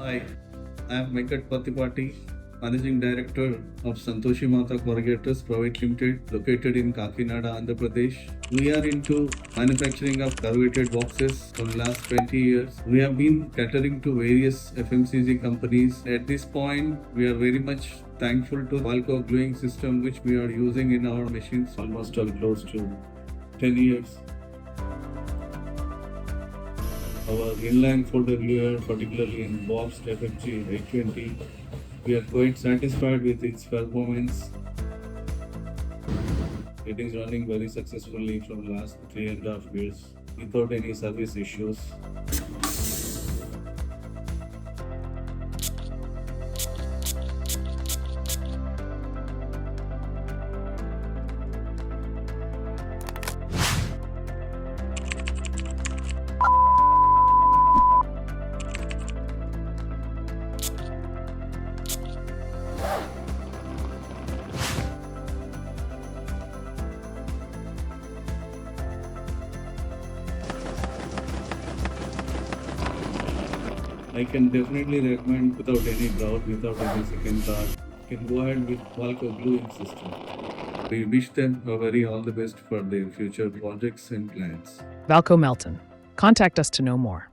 Hi, I am Venkat Patipati, Managing Director of Santhoshimatha Corrugators Private Limited, located in Kakinada, Andhra Pradesh. We are into manufacturing of corrugated boxes for the last 20 years. We have been catering to various FMCG companies. At this point, we are very much thankful to Valco gluing system which we are using in our machines almost close to 10 years. Our inline folder gluer, particularly in boxed FFG 820, we are quite satisfied with its performance. It is running very successfully from last 3.5 years without any service issues. I can definitely recommend without any doubt, without any second thought, you can go ahead with Valco gluing system. We wish them a very all the best for their future projects and plans. Valco Melton. Contact us to know more.